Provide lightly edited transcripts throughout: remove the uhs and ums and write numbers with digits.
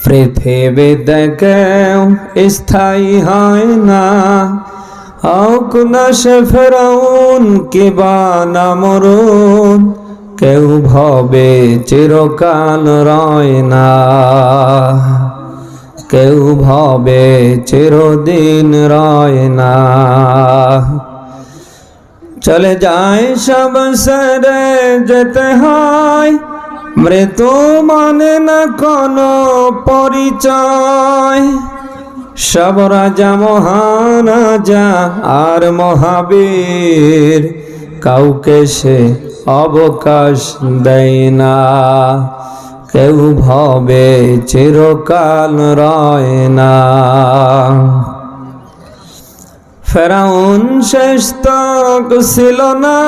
পৃথিবীতে কেউ স্থায়ী হয় না, হোক না সে ফেরাউন কিবা নমরুদ, কেউ ভবে চিরকাল রয় না, কেউ ভবে চিরদিন রয় না। চলে যায় সব সেরে যেতে হয়, মৃত্যু মানে না কোনো পরিচয়। সব রাজা মহারাজা আর মহাবীর, কাউকে সে অবকাশ দেয় না, কেউ ভবে চিরকাল রয় না। ফেরাউন শেষ তক ছিল না,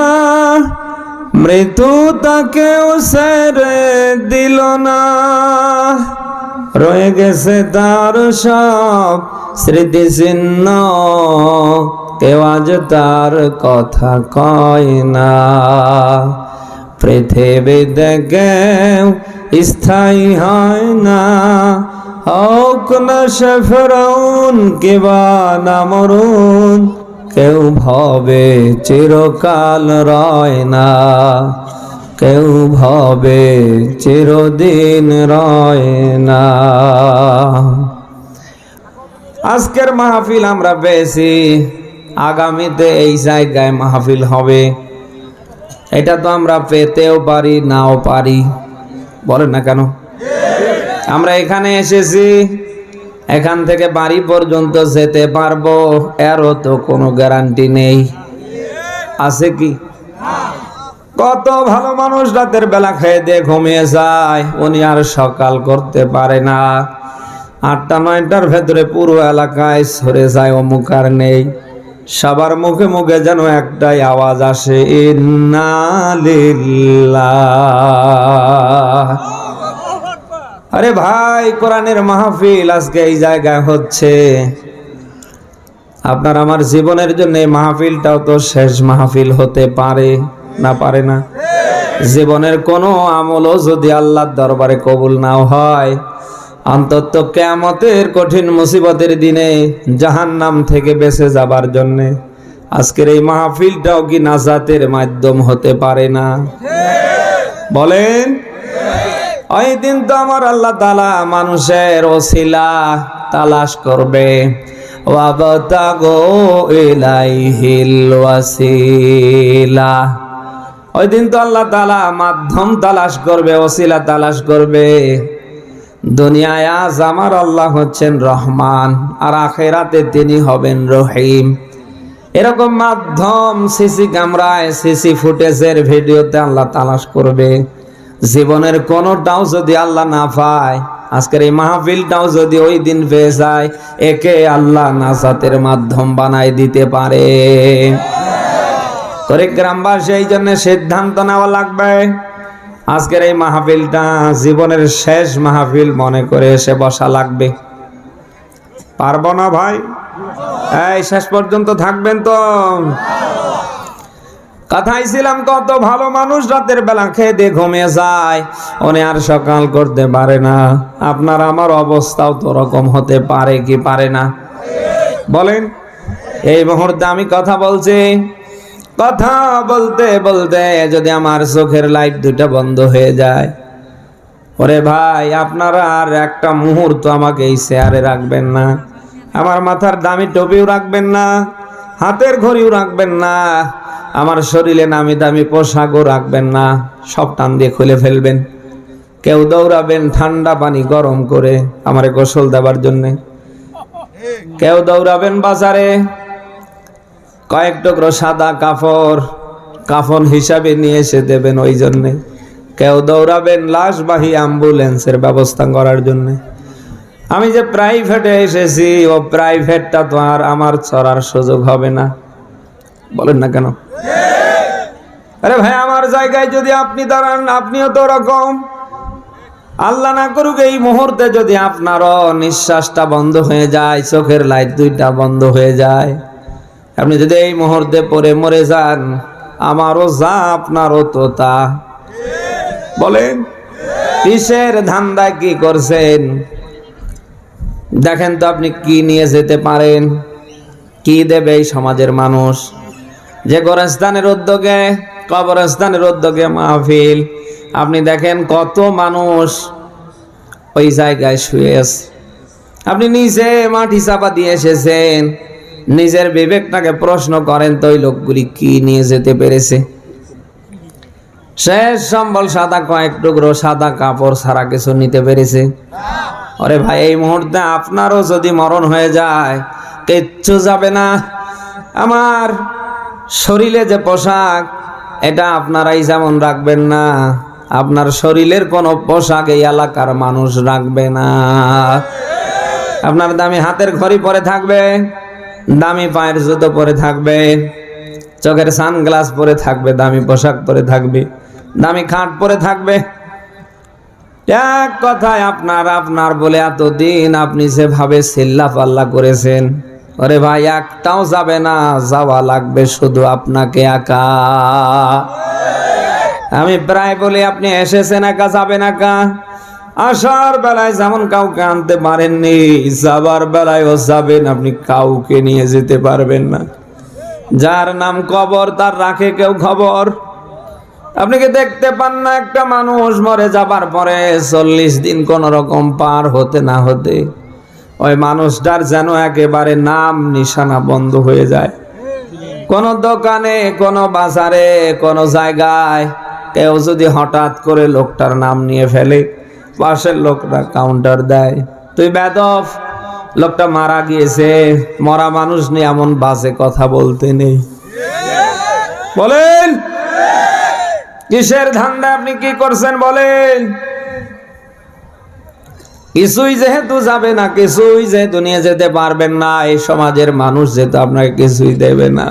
মৃত্যু তাকেও ছেড়ে দিল না, রয়ে গেছে তার সব স্মৃতিচিহ্ন, কেউ আজ তার কথা কয় না। পৃথিবীতে কেউ স্থায়ী হয় না, হোক না সে ফেরাউন কিবা নমরুদ, কেউ ভবে চিরকাল রয় না, কেউ ভবে চিরদিন রয় না। আজকের মাহফিল আমরা পেয়েছি, আগামীতে এই জায়গায় মাহফিল হবে, এটা তো আমরা পেতেও পারি নাও পারি, বলেন না কেন? আমরা এখানে এসেছি, এখান থেকে বাড়ি পর্যন্ত যেতে পারবো এরও তো কোনো গ্যারান্টি নেই, আছে কি? কত ভালো মানুষ রাতের বেলা খেয়ে দিয়ে ঘুমিয়ে যায়, উনি আর সকাল করতে পারে না, 8টা-9টার ভেতরে পুরো এলাকায় সরে যায়, অমুক আর নেই। সবার মুখে মুখে যেন একটাই আওয়াজ আসে, ইন্না লিল্লাহ। আরে ভাই, কোরআনের মাহফিল আজকে এই জায়গায় হচ্ছে, আপনার আমার জীবনের জন্য এই মাহফিলটাও তো শেষ মাহফিল হতে পারে না, পারে না? জীবনের কোনো আমলও যদি আল্লাহর দরবারে কবুল নাও হয়, অন্তত কিয়ামতের কঠিন মুসিবতের দিনে জাহান্নাম থেকে বেঁচে যাবার জন্য আজকের এই মাহফিলটাও কি নাজাতের মাধ্যম হতে পারে না? বলেন। ওই দিন তো আমার আল্লাহ তাআলা মানুষের ওসিলা তালাশ করবে, ওয়াবতাগু ইলাইহিল ওয়াসিলা। ওই দিন তো আল্লাহ তাআলা মাধ্যম তালাশ করবে, ওসিলা তালাশ করবে। দুনিয়ায় আজ আমার আল্লাহ হচ্ছেন রহমান, আর আখিরাতে তিনি হবেন রহিম। এরকম মাধ্যম সিসি ক্যামেরায়, সিসি ফুটেজের ভিডিওতে আল্লাহ তালাশ করবে। জীবনের কোনোটাও যদি আল্লাহ না পায়, আজকের এই মাহফিলটাও যদি ওই দিন পেয়ে যায়, একে আল্লাহ নাজাতের মাধ্যম বানাই দিতে পারে। করে গ্রামবাসী এই জন্য সিদ্ধান্ত নেওয়া লাগবে, আজকের এই মাহফিলটা জীবনের শেষ মাহফিল মনে করে এসে বসা লাগবে। পারবো না ভাই? এই শেষ পর্যন্ত থাকবেন তো? কথাই ছিলাম, কত ভালো মানুষ রাতের বেলা খেয়ে দিয়ে ঘুমিয়ে যায়, উনি আর সকাল করতে পারে না। আপনার আমার অবস্থাও তো রকম হতে পারে কি পারে না? বলেন। এই মুহূর্তে আমি কথা বলছি, কথা বলতে বলতে যদি আমার চোখের লাইট দুটা বন্ধ হয়ে যায়, ওরে ভাই, আপনারা আর একটা মুহূর্ত আমাকে এই চেয়ারে রাখবেন না, আমার মাথার দামি টুপিও রাখবেন না, হাতের ঘড়িও রাখবেন না, আমার শরীরে নামি দামি পোশাকও রাখবেন না, সব টান দিয়ে খুলে ফেলবেন। কেউ দৌড়াবেন ঠান্ডা পানি গরম করে আমারে গোসল দেবার জন্য, কেউ দৌড়াবেন বাজারে কয়েক টুকরো সাদা কাপড় কাফন হিসাবে নিয়ে এসে দেবেন ওই জন্যে, কেউ দৌড়াবেন লাশবাহী অ্যাম্বুলেন্সের ব্যবস্থা করার জন্য। আমি যে প্রাইভেটে এসেছি, ও প্রাইভেটটা তো আর আমার চড়ার সুযোগ হবে না, বলেন না কেন? আরে ভাই, আমার জায়গায় যদি আপনি দাঁড়ান, আপনিও তো ওরকম। আল্লাহ না করুক এই মুহূর্তে যদি আপনারও নিঃশ্বাসটা বন্ধ হয়ে যায়, চোখের লাইট দুইটা বন্ধ হয়ে যায়, আপনি যদি এই মুহূর্তে পড়ে মরে যান, আমারও যা আপনারও তো তা। বলেন, কিসের ধান্দায় কি করছেন? দেখেন তো আপনি কি নিয়ে যেতে পারেন, কি দেবে এই সমাজের মানুষ? যে গোরস্থানের উদ্যোগে, কবরস্থানের উদ্যোগে মাহফিল, আপনি দেখেন কত মানুষ ওই জায়গায় শুয়ে আছে। আপনি নিজে মাটি চাপা দিয়ে এসেছেন, নিজের বিবেকটাকে প্রশ্ন করেন তো ওই লোকগুলি কি নিয়ে যেতে পেরেছে? শেষ সম্বল সাদা কয়েক টুকরো সাদা কাপড় ছাড়া কিছু নিতে পেরেছে? আরে ভাই, এই মুহূর্তে আপনারও যদি মরণ হয়ে যায় কিচ্ছু যাবে না। আমার শরীরে যে পোশাক, এটা আপনারাই যেমন রাখবেন না, আপনার শরীরের কোনো পোশাক এই এলাকার মানুষ রাখবে না। আপনার দামি হাতের ঘড়ি পরে থাকবে, দামি পায়ের জুতো পরে থাকবে, চোখের সানগ্লাস পরে থাকবে, দামি পোশাক পরে থাকবে, দামি খাট পরে থাকবে। এক কথায় আপনার বলে এতদিন আপনি যেভাবে চিল্লা পাল্লা করেছেন, ওরে ভাই একটাও যাবে না, যাওয়া লাগবে শুধু আপনাকে একা। আমি প্রায় বলি আপনি এসেছেন একা, যাবেন একা। আসার বেলায় যেমন কাউকে আনতে পারেননি, যাবার বেলায়ও যাবেন আপনি কাউকে নিয়ে যেতে পারবেন না। যার নাম কবর তার রাখে কেউ খবর। আপনি কি দেখতে পান না একটা মানুষ মরে যাবার পরে 40 দিন কোন রকম পার হতে না হতে ওই মানুষটার যেন একেবারে নাম নিশানা বন্ধ হয়ে যায়। কোন দোকানে, কোন বাজারে, কোন জায়গায় কেউ যদি হঠাৎ করে লোকটার নাম নিয়ে ফেলে, পাশের লোকটা কাউন্টার দেয়, তুই বেদব, লোকটা মারা গিয়েছে। মরা মানুষ নিয়ে এমন বাজে কথা বলতে নেই। বলেন কিসের ধান্দা, আপনি কি করছেন বলেন? কিছুই যেহেতু যাবে না, কিছুই যেহেতু নিয়ে যেতে পারবেন না, এই সমাজের মানুষ যেহেতু আপনাকে কিছুই দেবে না,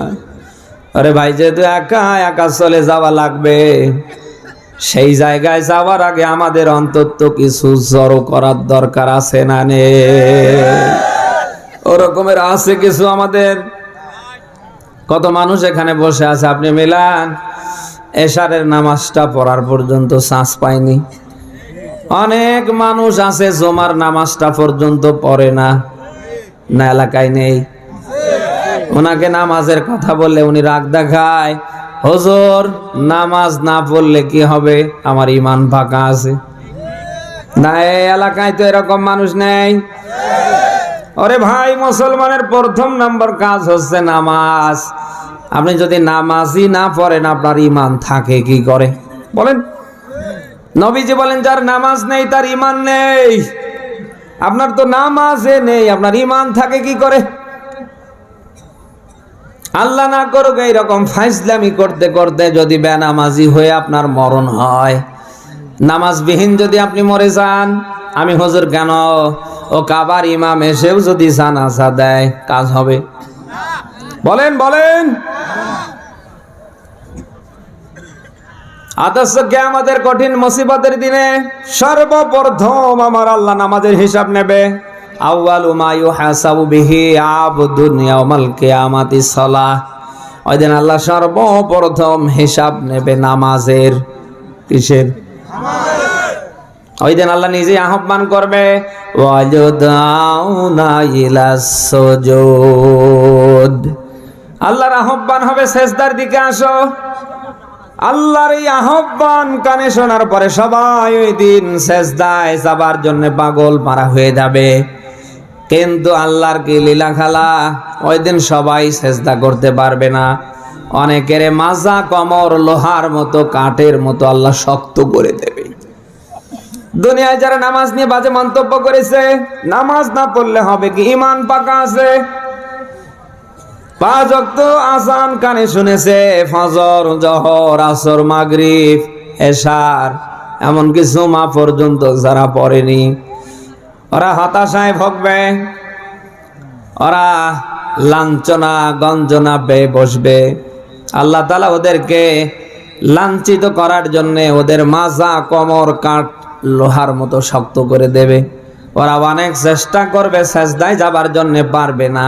আরে ভাই যেহেতু একা একা চলে যাওয়া লাগবে, সেই জায়গায় যাওয়ার আগে আমাদের অন্তত কিছু জড়ো করার দরকার আছে না? ওরকমের আছে কিছু আমাদের। কত মানুষ এখানে বসে আছে, আপনি মিলান, এশারের নামাজটা পড়ার পর্যন্ত শ্বাস পায়নি। অনেক মানুষ আছে জুমার নামাজটা পর্যন্ত পড়ে না, না এলাকায় নেই। ওনাকে নামাজের কথা বললে উনি রাগ দেখায়, হুজুর নামাজ না পড়লে কি হবে, আমার ঈমান ফাঁকা আছে। না, এই এলাকায় তো এরকম মানুষ নেই। ওরে ভাই, মুসলমানের প্রথম নম্বর কাজ হচ্ছে নামাজ। আপনি যদি নামাজই না পড়েন আপনার ঈমান থাকে কি করে বলেন? নবীজি বলেন যার নামাজ নেই তার ঈমান নেই। আপনার তো নামাজে নেই, আপনার ঈমান থাকে কি করে? আল্লাহ না করুক এইরকম ফাইজলামি করতে করতে যদি বেনামাজি হয়ে আপনার মরণ হয়, নামাজবিহীন যদি আপনি মরে যান, আমি হুজুর কেন, ও কাবার ইমাম এসেও যদি জানাজা দেয় কাজ হবে? বলেন বলেন। অথচ কিয়ামতের কঠিন মুসিবতের দিনে সর্বপ্রথম আমার আল্লাহ নামাজের হিসাব নেবে। আউয়ালু মা ইউহাসাবু বিহি আবদুন ইয়াউমাল কিয়ামাতি সালাহ। ওই দিন আল্লাহ সর্বপ্রথম হিসাব নেবে নামাজের। কিসের? ওই দিন আল্লাহ নিজে আহ্বান করবে, ওয়াজুদাউনা ইলাস সুজুদ। আল্লাহর আহ্বান হবে সেজদার দিকে আসো। আল্লাহর এই আহ্বান কানে শোনার পরে সবাই ওই দিন সেজদায় যাবার জন্য পাগল পারা হয়ে যাবে। কিন্তু আল্লাহর কি লীলা খেলা, ওই দিন সবাই সেজদা করতে পারবে না। অনেকের মাজা কমর লোহার মতো, কাঠের মতো আল্লাহ শক্ত করে দেবে। দুনিয়ায় যারা নামাজ নিয়ে বাজে মন্তব্য করেছে, নামাজ না পড়লে হবে কি, ঈমান পাকা আছে, 5 ওয়াক্ত আযান কানে শুনেছে, ফজর, জোহর, আসর, মাগরিব, এশার, এমনকি জুমা পর্যন্ত যারা পড়েনি, ওরা হতাশায় ভোগবে, ওরা লাঞ্ছনা গঞ্জনা পেয়ে বসবে। আল্লাহ তাআলা ওদেরকে লাঞ্ছিত করার জন্য ওদের মাজা কোমর কাঠ লোহার মতো শক্ত করে দেবে। ওরা অনেক চেষ্টা করবে, সেজদায় যাবার জন্য পারবে না।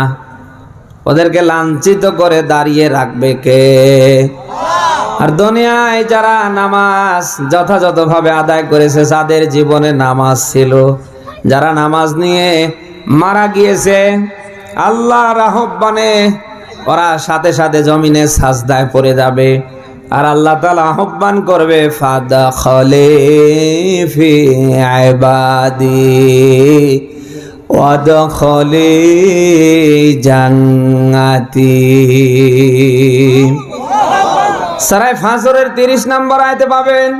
ওদেরকে লাঞ্ছিত করে দাঁড়িয়ে রাখবে কে? আর দুনিয়ায় যারা নামাজ যথাযথভাবে আদায় করেছে, যাদের জীবনে নামাজ ছিল, যারা নামাজ নিয়ে মারা গিয়েছে, আল্লাহর আহ্বানে ওরা সাথে সাথে জমিনে সাজদায় পড়ে যাবে, আর আল্লাহ তাআলা আহ্বান করবে ফাদখলি ফি ইবাদি ওয়াদখলি জান্নাতি। সূরা ফাজরের 30 নম্বর আয়াতে পাবেন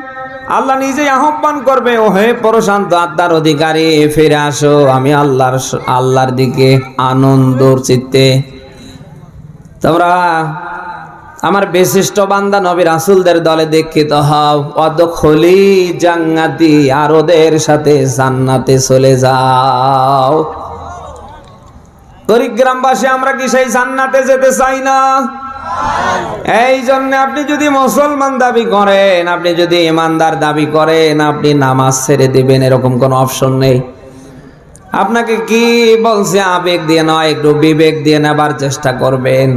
আল্লাহ নিজেই আহ্বান করবে, ও হে প্রশান্ত আত্মার অধিকারী, ফিরে আসো আমি আল্লাহর দিকে আনন্দর চিত্তে। তোমরা আমার বিশিষ্ট বান্দা নবী রাসূলদের দলে দীক্ষিত হও, ওয়াদখলি জান্নাতি, আর ওদের সাথে জান্নাতে চলে যাও। গরিব গ্রামবাসী আমরা কি সেই জান্নাতে যেতে চাই না? এই জন্য আপনি যদি মুসলমান দাবি করেন, আপনি যদি ইমানদার দাবি করেন, আপনি নামাজ ছেড়ে দিবেন এরকম কোনো অপশন নেই। আপনাকে কি বলছে আবেগ দিয়ে নয়, একটু বিবেক দিয়ে নেবার চেষ্টা করবেন।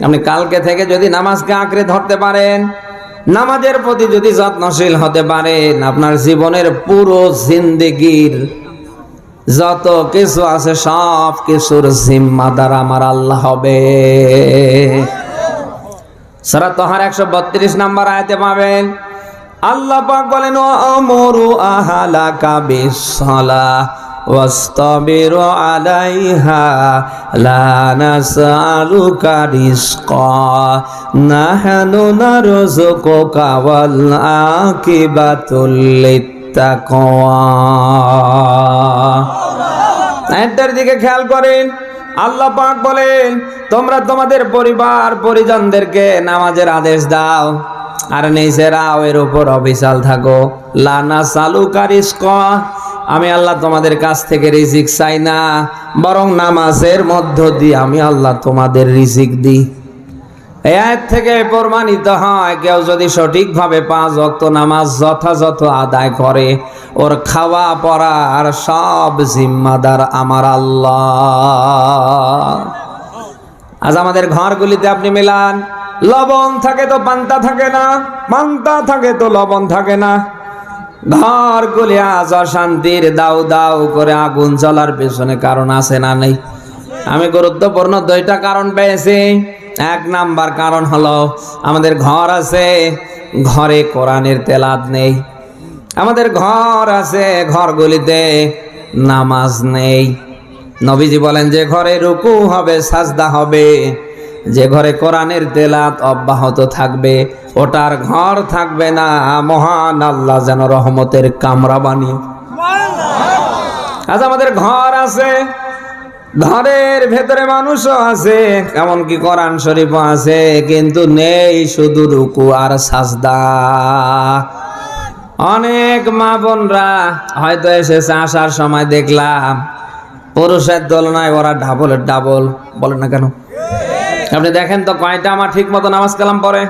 আপনি কালকে থেকে যদি নামাজকে আঁকড়ে ধরতে পারেন, নামাজের প্রতি যদি যত্নশীল হতে পারেন, আপনার জীবনের পুরো জিন্দেগির যত কিছু আছে সব কিছুর জিম্মাদার আমার আল্লাহ হবে। সূরা তাহার 132 নম্বর আয়াতে পাবেন আল্লাহ পাক বলেন, আমরু আহলাকা বিসসালাহ ওয়াস্তাবিরু আলাইহা লা নাসআলুকা রিজকা নাহনু নারযুকুকা ওয়াল আকিবাতুল লিত্তাকওয়া। আয়াতের দিকে খেয়াল করেন, আল্লাহ পাক বলেন তোমরা তোমাদের পরিবার পরিজনদেরকে নামাজের আদেশ দাও, আর নিজেরাও এর উপর অবিচল থাকো। লা নাসআলুকা রিজকা, আমি আল্লাহ তোমাদের কাছ থেকে রিজিক চাই না, বরং নামাজের মধ্য দিয়ে আমি আল্লাহ তোমাদের রিজিক দিই। এই আয়াত থেকে প্রমাণিত হয় কেউ যদি সঠিকভাবে 5 ওয়াক্ত নামাজ যথাযথ আদায় করে, ওর খাওয়া পড়া আর সব জিম্মাদার আমার আল্লাহ। আজ আমাদের ঘরগুলিতে আপনি মিলান, লবণ থাকে তো পান্তা থাকে না, পান্তা থাকে তো লবণ থাকে না। ঘরগুলি আজ অশান্তির দাউ দাউ করে আগুন জ্বলার পেছনে কারণ আছে না নেই? আমি গুরুত্বপূর্ণ 2টা কারণ পেয়েছি। 1 নাম্বার কারণ হলো আমাদের ঘর আছে, ঘরে কোরআনের তেলাওয়াত নেই। আমাদের ঘর আছে, ঘরগুলিতে নামাজ নেই। নবীজি বলেন যে ঘরে রুকু হবে, সাজদা হবে, যে ঘরে কোরআনের তেলাওয়াত অব্যাহত থাকবে, ওটার ঘর থাকবে না। মহান আল্লাহ যেন রহমতের কামরা বানিয়ে। আজ আমাদের ঘর আছে, ঘরের ভেতরে মানুষও আছে, এমনকি কোরআন শরীফও আছে, কিন্তু নেই শুধু রুকু আর সাজদা। অনেক মা বোনরা হয়তো এসেছে, আসার সময় দেখলাম পুরুষের তুলনায় ওরা ডাবলের ডাবল। বলেন না কেন? আপনি দেখেন তো কয়টা আমার ঠিক মতো নামাজ কালাম পড়ে।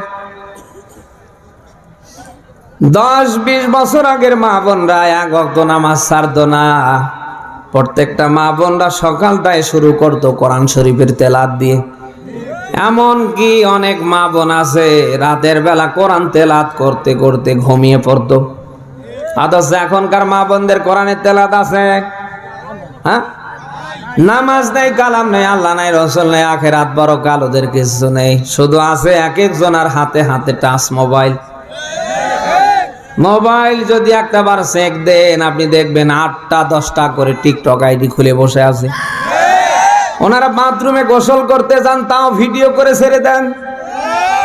10-20 বছর আগের মা বোনরা 1 ওয়াক্ত নামাজ ছাড়তো না। প্রত্যেকটা মা বোনরা সকালটায় শুরু করতো কোরআন শরীফের তেলাওয়াত দিয়ে। এমন কি অনেক মা বোন আছে রাতের বেলা কোরআন তেলাওয়াত করতে করতে ঘুমিয়ে পড়তো। অথচ এখনকার মা বোনদের কোরআনের তেলাওয়াত আছে? হ্যাঁ, নামাজ নেই, কালাম নেই, আল্লাহ নাই, রসুল নেই, আখিরাত বড় কাল, ওদের কিছু নেই। শুধু আছে এক একজনের হাতে হাতে টাচ মোবাইল। মোবাইল যদি একটা বার চেক দেন, আপনি দেখবেন 8টা-10টা করে টিকটক আইডি খুলে বসে আছে। ওনারা বাথরুমে গোসল করতে যান, তাও ভিডিও করে ছেড়ে দেন।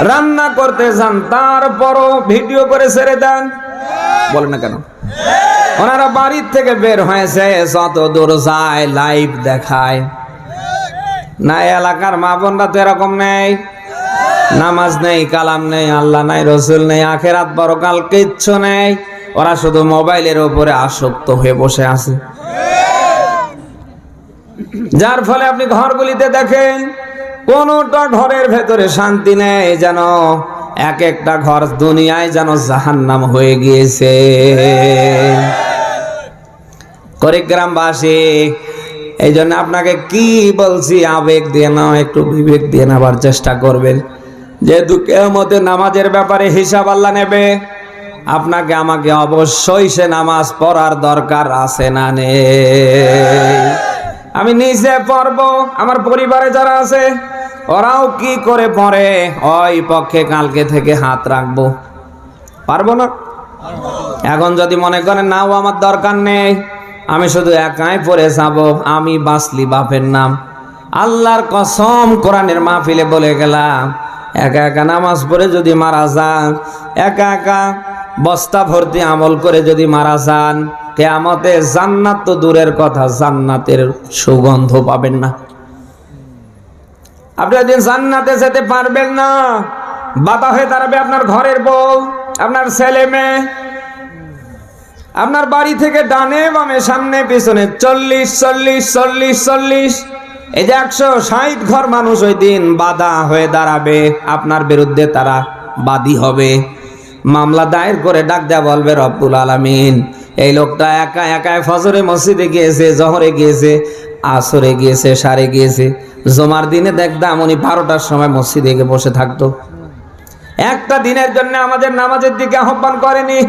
রান্না করতে যান, তারপরও ভিডিও করে ছেড়ে দেন। বলেন না কেন? ওনারা বাড়ির থেকে বের হয়েছে, যত দূর যায় লাইভ দেখায়। না, এলাকার মা বোনরা তো এরকম নেই। নামাজ নেই, কালাম নেই, আল্লাহ নাই, রসুল নেই, আখিরাত পরকাল কিচ্ছু নেই। ওরা শুধু মোবাইলের উপরে আসক্ত হয়ে বসে আছে। যার ফলে আপনি ঘরগুলিতে দেখেন কোনটা ঘরের ভেতরে শান্তি নেই, যেন এক একটা ঘর দুনিয়ায় যেন জাহান্নাম হয়ে গিয়েছে। কুড়িগ্রামবাসী, এই জন্য আপনাকে কি বলছি, আবেগ দিয়ে না, একটু বিবেক দিয়ে নেবার চেষ্টা করবেন। যেহেতু কিয়ামতে নামাজের ব্যাপারে হিসাব আল্লাহ নেবে, আপনাকে আমাকে অবশ্যই সে নামাজ পড়ার দরকার আছে না নেই? আমি নিজে পড়বো, আমার পরিবারে যারা আছে ওরাও কি করে পড়ে, ওই পক্ষে কালকে থেকে হাত রাখবো। পারবো না? এখন যদি মনে করেন নাও আমার দরকার নেই, আমি শুধু একাই পড়ে যাবো, আমি বাঁচলি বাপের নাম। আল্লাহর কসম কোরআনের মাহফিলে বলে গেলাম, একা একা নামাজ পড়ে যদি মারা যান, একা একা বস্তা ভর্তি আমল করে যদি মারা যান, কিয়ামতে জান্নাত তো দূরের কথা, জান্নাতের সুগন্ধ পাবেন না। আপনি একদিন জান্নাতে যেতে পারবেন না। বাধা হয়ে দাঁড়াবে আপনার ঘরের বউ, আপনার ছেলে মেয়ে, আপনার বাড়ি থেকে ডানে বামে সামনে পিছনে 40 40 40 40, এই যে 160 ঘর মানুষ ওই দিন বাধা হয়ে দাঁড়াবে আপনার বিরুদ্ধে, তারা বাদী হবে, মামলা দায়ের করে ডাক দেয়া বলবে রব্বুল আলামিন এই লোকটা একা একাই ফজরে মসজিদে গিয়েছে, জহরে গিয়েছে, আসরে গিয়েছে, সারে গিয়েছে, জমার দিনে দেখতাম উনি 12টার সময় মসজিদে গিয়ে বসে থাকতো, একটা দিনের জন্য আমাদের নামাজের দিকে আহ্বান করেনি।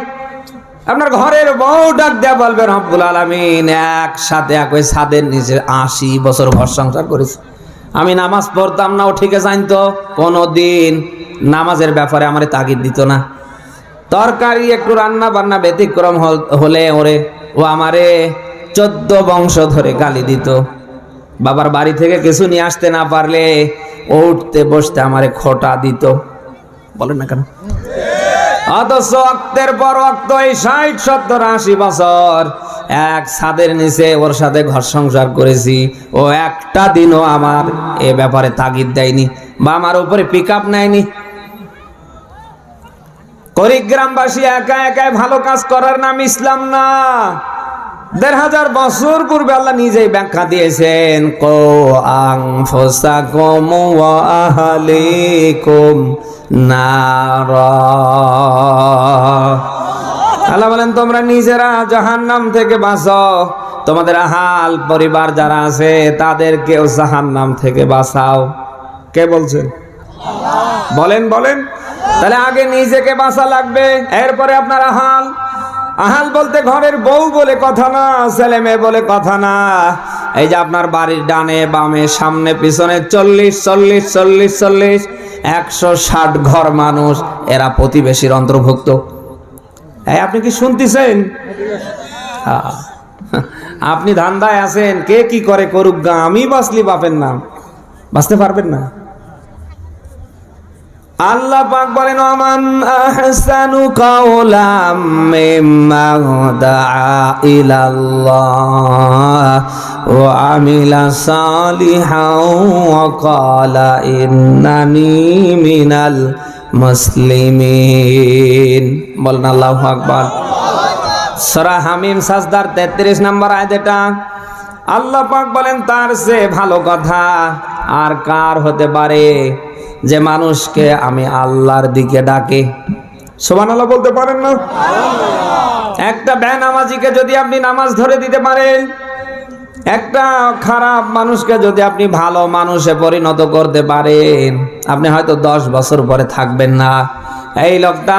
আপনার ঘরের বউ ডাক দেয়া বলবে রব্বুল আলামিন একসাথে একই ছাদের নিচে 80 বছর ঘর সংসার করেছে, আমি নামাজ পড়তাম না, ও ঠিকই জানতো, কোনোদিন নামাজের ব্যাপারে আমারে তাগিদ দিত না। তরকারি একটু রান্না বান্না ব্যতিক্রম হলে ওরে ও আমারে 14 বংশ ধরে গালি দিত। বাবার বাড়ি থেকে কিছু নিয়ে আসতে না পারলে ও উঠতে বসতে আমারে খোটা দিত। বলেন না কেন? অথচ ওয়াক্তের পর ওয়াক্ত এই 60 70 80 বছর এক ছাদের নিচে ওর সাথে ঘর সংসার করেছি, ও একটা দিনও আমার এ ব্যাপারে তাগিদ দেয়নি বা আমার উপরে পিক আপ নেয়নি। কুড়িগ্রামবাসী একা একাই ভালো কাজ করার নাম ইসলাম না। 1500 বছর পূর্বে আল্লাহ নিজেই ব্যাখ্যা দিয়েছেন, কো আনফুসাকুম ওয়া আহলিকুম নারা। আল্লাহ বলেন তোমরা নিজেরা জাহান্নাম থেকে বাঁচো, তোমাদের আহাল পরিবার যারা আছে তাদেরকেও জাহান্নাম থেকে বাঁচাও। কে বলছেন? বলেন বলেন। তাহলে আগে নিজেকে বাঁচা লাগবে, এরপরে আপনার আহাল। আহাল বলতে ঘরের বউ বলে কথা না, ছেলে মেয়ে বলে কথা না। এই যে আপনার বাড়ির ডানে বামে সামনে পিছনে 40 40 40 40 160 ঘর মানুষ, এরা প্রতিবেশীর অন্তর্ভুক্ত। এই আপনি কি শুনতেছেন? আপনি ধান্দায় আছেন, কে কি করে করুক গা, আমি বাঁচলি বাপের নাম, বাঁচতে পারবেন না। আল্লাহ পাক বলেন আমান আহসানু কাওলাম মিম্মান দাআ ইলাল্লাহ ওয়া আমিলা সালিহান ওয়া ক্বালা ইন্নানি মিনাল মুসলিমিন। বলেন আল্লাহু আকবার। সূরা হামিম সাজদার 33 নম্বর আয়াত এটা। আল্লাহ পাক বলেন তার চেয়ে ভালো কথা আর কার হতে পারে যে মানুষকে আমি আল্লাহর দিকে ডাকে। সুবহানাল্লাহ বলতে পারেন না? একটা বেনামাজিকে যদি আপনি নামাজ ধরে দিতে পারেন, একটা খারাপ মানুষকে যদি আপনি ভালো মানুষে পরিণত করতে পারেন, আপনি হয়তো 10 বছর পরে থাকবেন না। এই লোকটা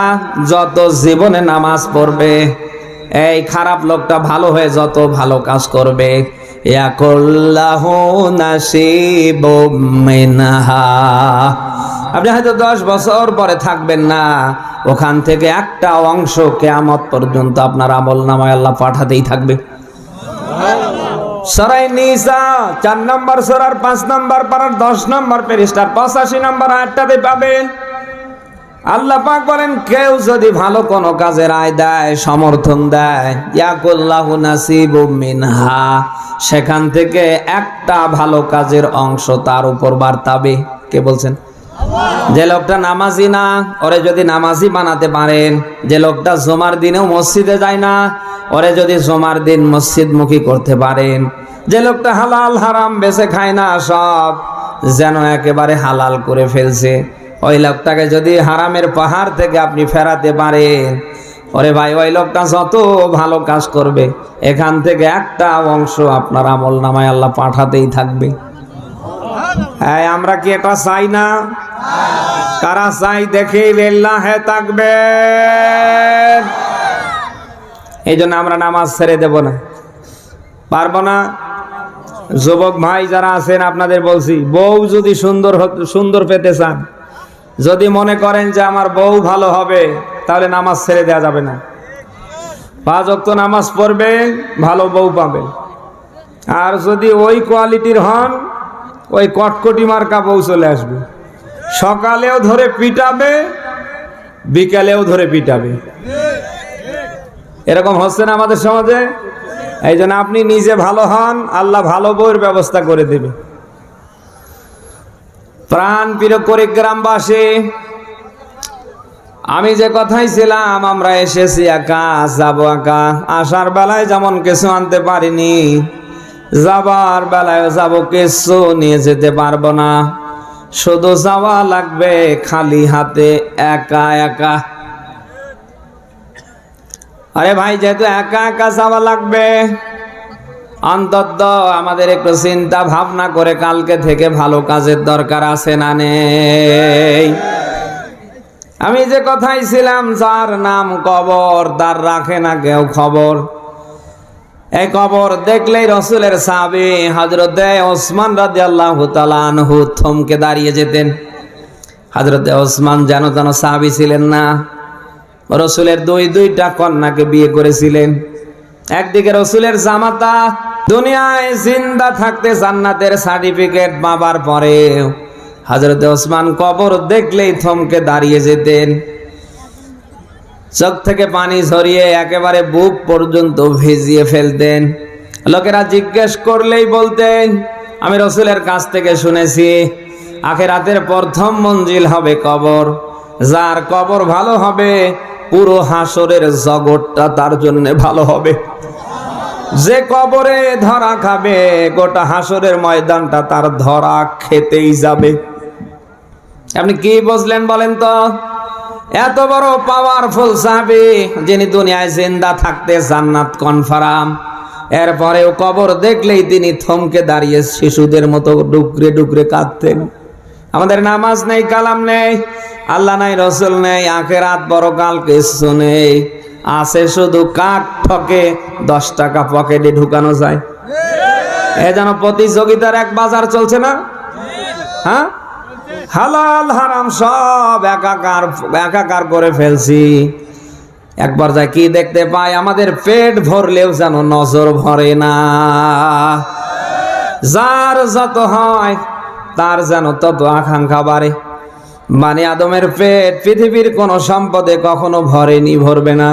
যত জীবনে নামাজ পড়বে, এই খারাপ লোকটা ভালো হয়ে যত ভালো কাজ করবে, ইয়াকুল্লাহু নাসিবুম মিনহা, আপনি হয়তো 10 বছর পরে থাকবেন না, ওখান থেকে একটা অংশ কিয়ামত পর্যন্ত আপনার আমলনামায় আল্লাহ পাঠাতেই থাকবে। সূরা নিসা 4 নম্বর সূরার 5 নম্বর পারার 10 নম্বর পৃষ্ঠার 85 নম্বর আয়াতটাতে পাবেন। আল্লাহ পাক বলেন কেউ যদি ভালো কোনো কাজের রায় দেয়, সমর্থন দেয়, ইয়াকুল্লাহু নাসিবুম মিনহা, সেখান থেকে একটা ভালো কাজের অংশ তার উপর বার্তাবে। কে বলছেন? যে লোকটা নামাজি না, ওরে যদি নামাজি বানাতে পারেন, যে লোকটা জুমার দিনেও মসজিদে যায় না, ওরে যদি জুমার দিন মসজিদমুখী করতে পারেন, যে লোকটা হালাল হারাম বেছে খায় না, সব যেন একেবারে হালাল করে ফেলছে, ওই লোকটাকে যদি হারামের পাহাড় থেকে আপনি ফেরাতে পারেন, ওরে ভাই ওই লোকটা যত ভালো কাজ করবে, এখান থেকে একটা অংশ আপনার আমলনামায় আল্লাহ পাঠাতেই থাকবে। হ্যাঁ, আমরা কি এটা চাই না? কারা চাই দেখে লিল্লাহে তাকবীর। এই জন্য আমরা নামাজ ছেড়ে দেব না, পারবো না। যুবক ভাই যারা আছেন আপনাদের বলছি, বউ যদি সুন্দর পেতে চান, যদি মনে করেন যে আমার বউ ভালো হবে, তাহলে নামাজ ছেড়ে দেওয়া যাবে না। 5 ওয়াক্ত নামাজ পড়বে, ভালো বউ পাবে। আর যদি ওই কোয়ালিটির হন, ওই কটকটি মার্কা বউ চলে আসবে, সকালেও ধরে পিটাবে, বিকালেও ধরে পিটাবে। এরকম হচ্ছে না আমাদের সমাজে? এই জন্য আপনি নিজে ভালো হন, আল্লাহ ভালো বউয়ের ব্যবস্থা করে দেবে। প্রাণ প্রিয় কুড়িগ্রামবাসী, আমি যে কথাই ছিলাম, আমরা এসেছি একা, যাবো একা। আসার বেলায় যেমন কিছু আনতে পারিনি, যাবার বেলায় যাবো কিছু নিয়ে যেতে পারবো না। শুধু যাওয়া লাগবে খালি হাতে, একা একা। আরে ভাই, যেহেতু একা একা যাওয়া লাগবে, অন্তত আমাদের একটু চিন্তা ভাবনা করে কালকে থেকে ভালো কাজের দরকার আছে না নেই? আমি যে কথাই ছিলাম, যার নাম কবর তার রাখে না কেউ খবর। এই কবর দেখলেই রসুলের সাহাবী হযরতে ওসমান রাদিয়াল্লাহু তাআলা আনহু থমকে দাঁড়িয়ে যেতেন। হযরতে ওসমান যেন তেন সাহাবী ছিলেন না, রসুলের দুইটা কন্যাকে বিয়ে করেছিলেন। একদিকে রসুলের জামাতা, দুনিয়ায় জিন্দা থাকতে জান্নাতের সার্টিফিকেট পাবার পরে হযরতে ওসমান কবর দেখলেই থমকে দাঁড়িয়ে যেতেন। চোখ থেকে পানি ঝরিয়ে একেবারে বুক পর্যন্ত ভিজিয়ে ফেলতেন। লোকেরা জিজ্ঞেস করলেই বলতেন, আমি রসুলের কাছ থেকে শুনেছি আখিরাতের প্রথম মঞ্জিল হবে কবর। যার কবর ভালো হবে, পুরো হাসরের জগৎটা তার জন্য ভালো হবে। যে কবরে ধরা খাবে, গোটা হাসরের ময়দানটা তার ধরা খেতেই যাবে। আপনি কি বুঝলেন বলেন তো? এত বড় পাওয়ারফুল সাহাবী, যিনি দুনিয়ায় জিন্দা থাকতে জান্নাত কনফার্ম, এরপরেও কবর দেখলেই তিনি থমকে দাঁড়িয়ে শিশুদের মতো ডুকরে ডুকরে কাঁদতেন। আমাদের নামাজ নেই, কালাম নেই, আল্লাহ নাই, রসুল নেই, আখিরাত পরকাল কিছু নেই। আছে শুধু কাঠ ঠকে 10 টাকা পকেটে ঢুকানো যায়। এ যেন প্রতিযোগিতার এক বাজার চলছে না? হ্যাঁ, হালাল হারাম সব একাকার করে ফেলছি। একবার যা কি দেখতে পাই, আমাদের পেট ভরলেও যেন নজর ভরে না। যার যত হয় তার যেন তত আকাঙ্ক্ষা বাড়ে। বানি আদমের পেট পৃথিবীর কোন সম্পদে কখনো ভরেনি, ভরবে না।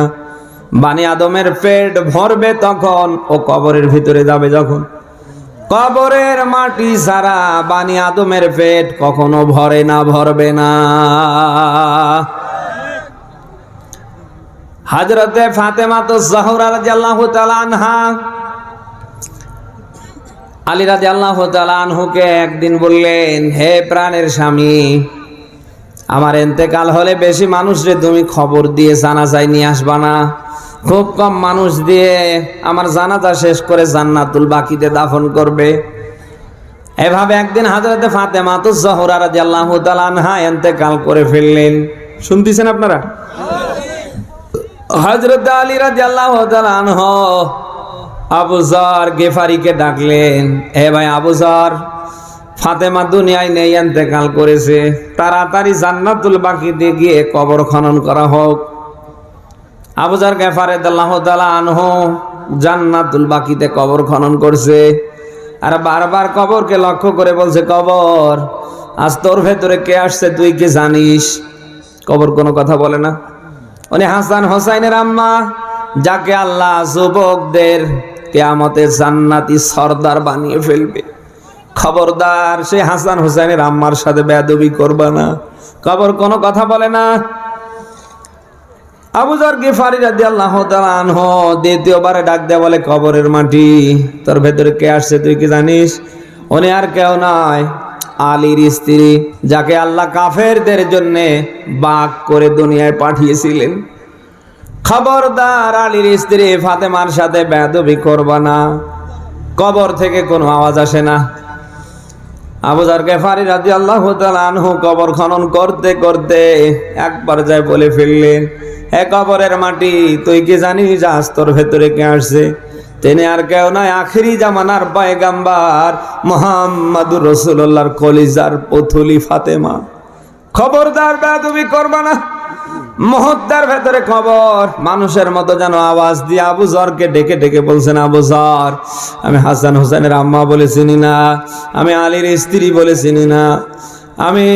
বানি আদমের পেট ভরবে তখন ও কবরের ভিতরে যাবে যখন। কবরের মাটি ছাড়া বানি আদমের পেট কখনো ভরে না, ভরবে না। হযরতে ফাতেমাতুজ জোহরা রাদিয়াল্লাহু তাআলা আনহা, আলী রাদিয়াল্লাহু তাআলা আনহুকে একদিন বললেন, হে প্রাণের স্বামী, আমার ইন্তেকাল হলে বেশি মানুষরে তুমি খবর দিয়ে জানাজায় নিয়ে আসবা না। খুব কম মানুষ দিয়ে আমার জানাজা শেষ করে জান্নাতুল বাকিতে দাফন করবে। এভাবে একদিন হযরতে ফাতেমাতুজ জোহরা রাদিয়াল্লাহু তাআলা আনহা ইন্তেকাল করে ফেললেন। শুনতেছেন আপনারা? হযরত আলী রাদিয়াল্লাহু তাআলা আনহু আবু যর গিফারিকে ডাকলেন, হে ভাই আবু যর, ফাতেমা দুনিয়ায় নেই, ইন্তেকাল করেছে, তাড়াতাড়ি জান্নাতুল বাকিতে গিয়ে কবর খনন করা হোক। আবু যর গিফারি রাদিয়াল্লাহু তাআলা আনহু জান্নাতুল বাকিতে কবর খনন করছে, আর বারবার কবরকে লক্ষ্য করে বলছে, কবর, আজ তোর ভেতরে কে আসছে তুই কি জানিস? কবর কোনো কথা বলে না। উনি হাসান হোসাইনের আম্মা, যাকে আল্লাহ যুবকদের কিয়ামতে জান্নাতি সর্দার বানিয়ে ফেলবে। খবরদার, সে হাসান হোসেনের আম্মার সাথে বেয়াদবি করবা না। কবর কোনো কথা বলে না। আবু যর গিফারি রাদিয়াল্লাহু তাআলা আনহু দ্বিতীয়বারে ডাক দেয়া বলে, কবরের মাটি, তোর ভেতরে কে আসছে তুই কি জানিস? উনি আর কেউ নয়, আলীর স্ত্রী, যাকে আল্লাহ কাফেরদের জন্য বাক করে দুনিয়ায় পাঠিয়েছিলেন। খবরদার, আলীর স্ত্রী ফাতেমার সাথে বেয়াদবি করবা না। কবর থেকে কোনো আওয়াজ আসে না। আবু যর গিফারি রাদিয়াল্লাহু তাআলা আনহু কবর খনন করতে করতে একবার যায় বলে ফেললেন, হে কবরের মাটি, তুই কি জানিস আজ তোর ভেতরে কে আসছে? তিনি আর কেউ নয়, আখিরি জামানার পয়গাম্বার মুহাম্মাদুর রাসূলুল্লাহর কলিজার পুতুলি ফাতেমা। খবরদার বেয়াদবি করবা না। মুহূর্তের ভেতরে খবর, মানুষের মতো যেন আওয়াজ দিয়ে আবু যরকে ডেকে ডেকে বলছেন, আবু যর, আমি হাসান হোসেনের আম্মা বলে চিনি না, আমি আলীর স্ত্রী বলে চিনি না, আমি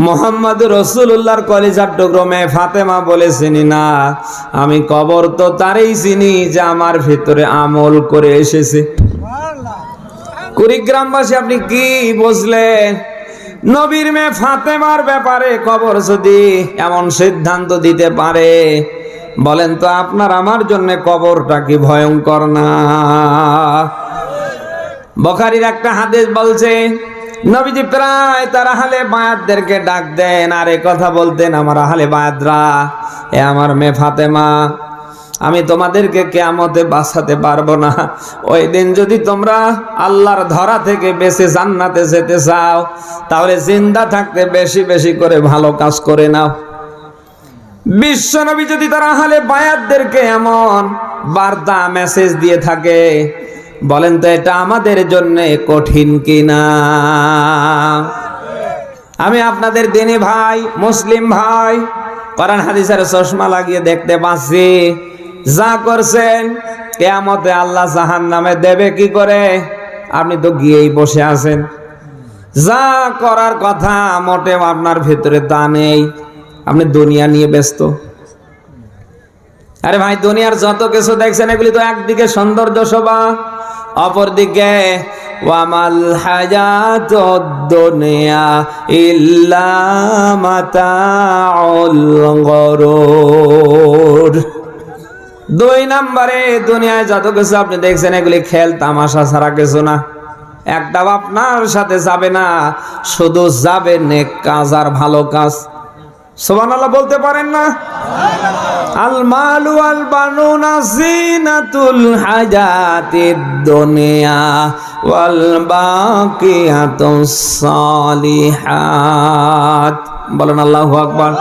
মুহাম্মাদুর রাসূলুল্লাহর কলিজার টুকরো মেয়ে ফাতেমা বলে চিনি না, আমি কবর তো তারই চিনি যে আমার ভিতরে আমল করে এসেছে। কুড়িগ্রামবাসী, আপনি কি বুঝলেন? নবীর মেয়ে ফাতেমার ব্যাপারে কবর যদি এমন সিদ্ধান্ত দিতে পারে, বলেন তো আপনার আমার জন্য কবরটা কি ভয়ঙ্কর না? বুখারীর একটা হাদিস বলছে, নবীজি প্রায় তার আহলে বায়াতদেরকে ডাক দেন আর এই কথা বলতেন, আমার আহলে বায়াতরা, এ আমার মেয়ে ফাতেমা, আমি তোমাদেরকে কিয়ামতে বাঁচাতে পারবো না। ওই দিন যদি তোমরা আল্লাহর ধরা থেকে বেঁচে জান্নাতে যেতে চাও, তাহলে জিন্দা থাকতে বেশি বেশি করে ভালো কাজ করে নাও। বিশ্বনবী যদি তার আহলে বায়াতদেরকে এমন বার্তা মেসেজ দিয়ে থাকে, বলেন তো এটা আমাদের জন্য কঠিন কিনা? আমি আপনাদের দিনী ভাই, মুসলিম ভাই, কোরআন হাদিসের চশমা লাগিয়ে দেখতে পাচ্ছি, যা করছেন কিয়ামতে আল্লাহ জাহান্নামে দেবে কি করে? আপনি তো গিয়েই বসে আছেন। যা করার কথা মোটেও আপনার ভিতরে তা নেই, আপনি দুনিয়া নিয়ে ব্যস্ত। আরে ভাই, দুনিয়ার যত কিছু দেখছেন এগুলি তো একদিকে সৌন্দর্য শোভা, অপরদিকে ওয়ামাল হায়াতুদ দুনিয়া ইল্লা মাতাউল গুরুর। দুই নম্বরে, দুনিয়ায় যত কিছু আপনি দেখছেন এগুলি খেল তামাশা ছাড়া কিছু না। একটাও আপনার সাথে যাবে না, শুধু যাবে নেক কাজ আর ভালো কাজ। সুবহানাল্লাহ বলতে পারেন না? আল মালু ওয়াল বানুনা জিনাতুল হায়াতিদ দুনিয়া ওয়াল বাকিয়াতুস সালিহাত। বলেন আল্লাহু আকবার।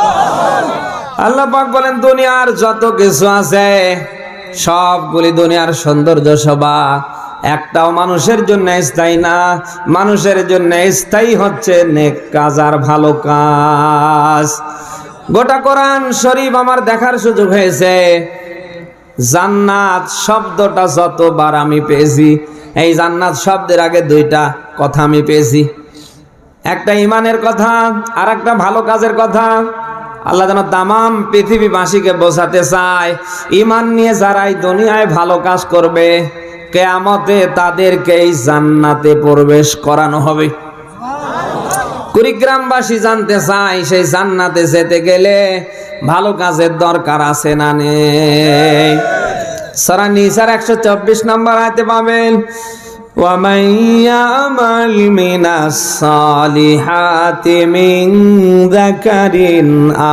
আল্লাহ পাক বলেন, দুনিয়ার যত কিছু আছে সবগুলি দুনিয়ার সৌন্দর্য শোভা, একটাও মানুষের জন্য স্থায়ী না। মানুষের জন্য স্থায়ী হচ্ছে নেক কাজ আর ভালো কাজ। গোটা কোরআন শরীফ আমার দেখার সুযোগ হয়েছে। জান্নাত শব্দটা যতবার আমি পেয়েছি, এই জান্নাত শব্দের আগে দুইটা কথা আমি পেয়েছি, একটা ইমানের কথা আর একটা ভালো কাজের কথা। আল্লাহ যেন তামাম পৃথিবীবাসীকে বোঝাতে চায়, ইমান নিয়ে যারা এই দুনিয়ায় ভালো কাজ করবে, কিয়ামতে তাদেরকে এই জান্নাতে প্রবেশ করানো হবে। কুড়িগ্রামবাসী জানতে চায়, সেই জান্নাতে যেতে গেলে ভালো কাজের দরকার আছে না নেই? সূরা নিসার 124 নম্বর আয়াতে পাবেন, وَمَن يَعْمَلْ مِنَ الصَّالِحَاتِ مِن ذَكَرٍ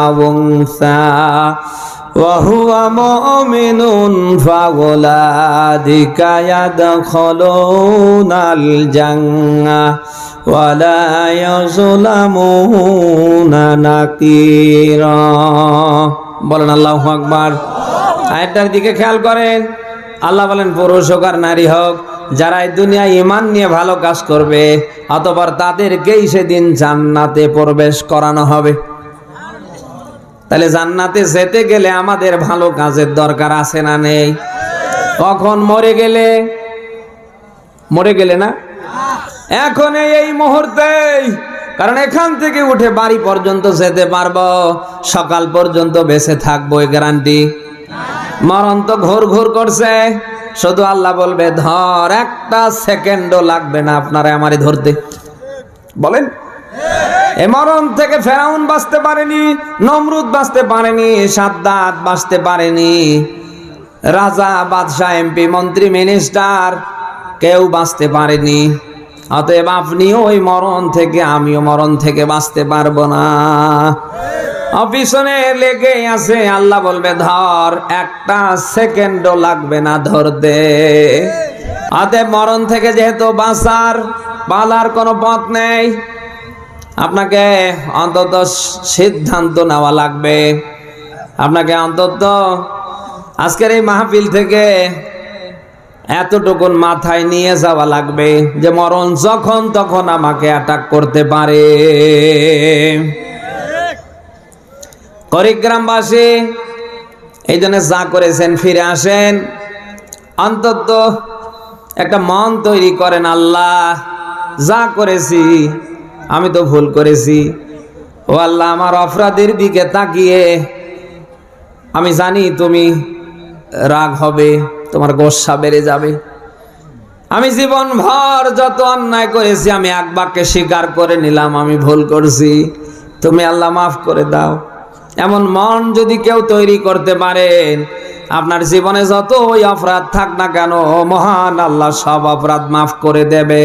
أَوْ أُنثَىٰ وَهُوَ مُؤْمِنٌ فَأُولَٰئِكَ يَدْخُلُونَ الْجَنَّةَ وَلَا يُظْلَمُونَ نَقِيرًا। বলেন আল্লাহু আকবার। আয়াতটার দিকে খেয়াল করেন। আল্লাহ বলেন, পুরুষ হোক আর নারী হোক, যারা এই দুনিয়ায় ঈমান নিয়ে ভালো কাজ করবে, অতঃপর তাদেরকেই সেদিন জান্নাতে প্রবেশ করানো হবে। তাহলে জান্নাতে যেতে গেলে আমাদের ভালো কাজের দরকার আছে না নেই? কখন? মরে গেলে না, এখন এই মুহূর্তেই। কারণ এখান থেকে উঠে বাড়ি পর্যন্ত যেতে পারবো, সকাল পর্যন্ত বেঁচে থাকবো এই গ্যারান্টি? মরণ তো ঘোর ঘোর করছে। শুধু আল্লাহ বলবে ধর, একটা সেকেন্ডও লাগবে না আপনারা আমারে ধরতে। বলেন, এ মরণ থেকে ফেরাউন বাঁচতে পারেনি, নমরুদ বাঁচতে পারেনি, সাদ্দাত বাঁচতে পারেনি, রাজা, বাদশাহ, এমপি, মন্ত্রী, মিনিস্টার কেউ বাঁচতে পারেনি। অতএব আপনিও ওই মরণ থেকে, আমিও মরণ থেকে বাঁচতে পারবো না। পিছনে লেগে আছে, আল্লাহ বলবে ধর, একটা সেকেন্ডও লাগবে না ধরতে। অতএব মরণ থেকে যেহেতু বাঁচার পালার কোনো পথ নেই, আপনাকে অন্তত সিদ্ধান্ত নেওয়া লাগবে। আপনাকে অন্তত আজকের এই মাহফিল থেকে এতটুকুন মাথায় নিয়ে যাওয়া লাগবে যে মরণ যখন তখন আমাকে অ্যাটাক করতে পারে। কুড়িগ্রামবাসী এই জন্য যা করেছেন ফিরে আসেন, অন্তত একটা মন তৈরি করেন, আল্লাহ যা করেছি আমি তো ভুল করেছি, ও আল্লাহ আমার অপরাধের দিকে তাকিয়ে আমি জানি তুমি রাগ হবে, তোমার গোসা বেড়ে যাবে। আমি জীবন ভর যত অন্যায় করেছি আমি এক বাক্যে স্বীকার করে নিলাম আমি ভুল করছি, তুমি আল্লাহ মাফ করে দাও। এমন মন যদি কেউ তৈরি করতে পারেন, আপনার জীবনে যত ওই অপরাধ থাক না কেন মহান আল্লাহ সব অপরাধ মাফ করে দেবে।